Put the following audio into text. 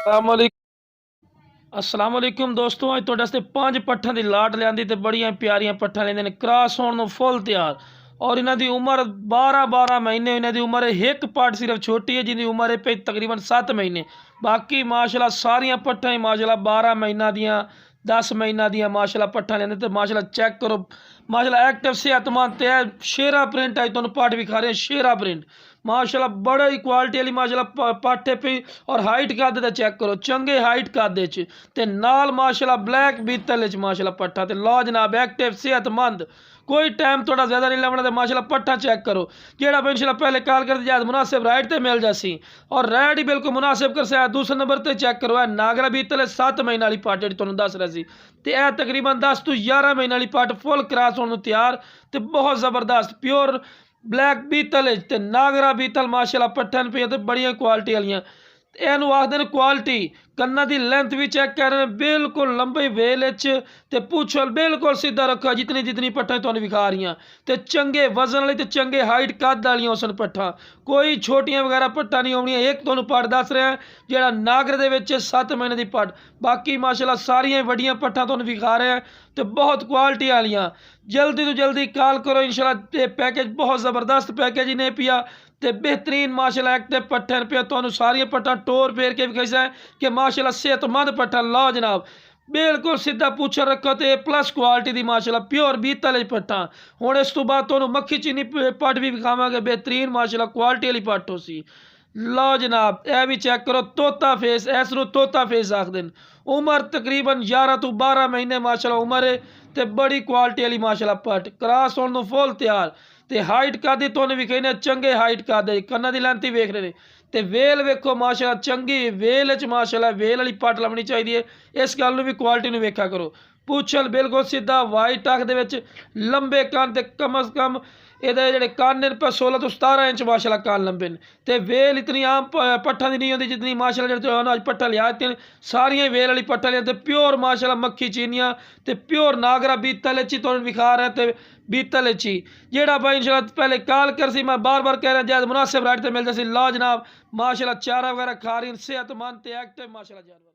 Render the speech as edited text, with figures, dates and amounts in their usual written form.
अस्सलाम वालेकुम दोस्तों, अज तुहाडे वास्ते 5 पट्ठां दी लाट लियांदी ते बड़ियां प्यारियां पट्ठां लेंदे ने क्रॉस होण नूं फुल तैयार। और इन्हां दी उम्र 12 महीने। इन्हां दी उम्र एक पट्ठ सिर्फ छोटी है जिंदी उम्र है तकरीबन 7 महीने। बाकी माशाल्लाह सारियां पट्ठां ही माशाल्लाह 12 महीना दियां 10 महीना दियां माशाल्लाह पट्ठां लेंदे ते माशाल्लाह चेक करो। माशाल्लाह एक्टिव सेहतमंद ते शेरा प्रिंट अज तुहानूं पट्ठ विखा रहे हैं। शेरा प्रिंट माशाल्लाह बड़ा ही क्वालिटी वाली माशाल्लाह पट्ठ पे। और हाइट कद दा चेक करो, चंगे हाइट कद ते नाल माशाल्लाह ब्लैक बीतल माशाल्लाह पट्ठा ते लो जनाब एक्टिव सेहतमंद। कोई टाइम थोड़ा ज़्यादा नहीं लगना। तो माशाल्लाह पट्ठा चेक करो जेड़ा भी इंशाल्लाह पहले कॉल कर दिया मुनासिब राइट ते मिल जासी और रेट ही बिल्कुल मुनासिब कर से। दूसरे नंबर ते चेक करो नागरा बीतल 7 महीने वाली पट्ठ जी तुहानूं दस रहा सी ते यह तकरीबन 10 तो 11 महीने वाली पट्ठ फुल क्रॉस होने तैयार ते बहुत ज़बरदस्त प्योर ब्लैक बीतल ते नागरा बीतल माशाल्लाह पट्ठन पे ते बड़िया क्वालिटी वालियां। एनू आखते क्वालिटी कन्ना की लेंथ भी चेक कर रहे हैं बिल्कुल लंबे वेल ते पूछल बिल्कुल सीधा रखा जितनी जितनी पट्ठा तुहानूं विखा रही ते चंगे वजन वाली ते चंगे हाइट कद वालियां उसन पट्ठा। कोई छोटियां वगैरह पट्ठा नहीं आउणियां। एक तुहानूं पट्ठ दस रहा जिहड़ा नागरे दे विच 7 महीने की पट्ठ। बाकी माशाल्लाह सारियां वड्डियां पट्ठा तुहानूं विखा रहे हैं तो बहुत क्वालिटी वालियां। जल्दी तो जल्दी कॉल करो इंशाल्लाह। पैकेज बहुत ज़बरदस्त पैकेज इन्हें पिया ते बेहतरीन माशाल्लाह एक्टिव पट्ठन पे तुहानूं सारियां पट्ठा टोर फेर के विखाई कि माशाल्लाह सेहतमंद पट्ठा लो जनाब बिल्कुल सीधा पूछा रखो तो प्लस क्वालिटी दी माशाल्लाह प्योर बीतल पट्ठा। हुण इस तो बाद तुहानूं मक्खी चीनी पट्ठ भी विखावांगे बेहतरीन माशाल्लाह क्वालिटी वाली पट्ठ हो सी। लो जनाब यह भी चेक करो तोता फेस इसनूं तोता फेस आखदे न। उम्र तकरीबन 11 तो 12 महीने माशाल्लाह उम्र है ते बड़ी क्वालिटी वाली माशाल्लाह पट्ठ क्रॉस होने फुल तैयार ते हाइट कद तुहानूं विखाई ने चंगे हाइट कद कन्ना दी लेंथ ही वेख रहे ते वेल वेखो माशाल्लाह चंगी वेल माशाल्लाह वेल वाली पट्ठ लभनी चाहिए। इस गल नूं भी क्वालिटी नूं वेखा करो। पूछल बिल्कुल सीधा वाइट अख दे विच लंबे कन ते कम अज कम ये जे कन पर 16 तो 17 इंच माशाल्लाह कन लंबे ते वेल इतनी आम पट्ठा की नहीं होती जितनी माशाल्लाह जो अज पट्ठा लिया सारिया वेल वाली पट्ठा लिया प्योर माशाल्लाह मक्खी चीनियाँ ते प्योर नागरा बीतल तुहानूं विखा रहे ते बीतल जेड़ा भाई इंशाल्लाह पहले कॉल कर सी मैं बार बार कह रहा जैद मुनासिब राइट ते मिल जासी। लो जनाब माशाल्लाह चारा वगैरह खा रही सेहतमंद ते एक्टिव माशाल्लाह जानवर।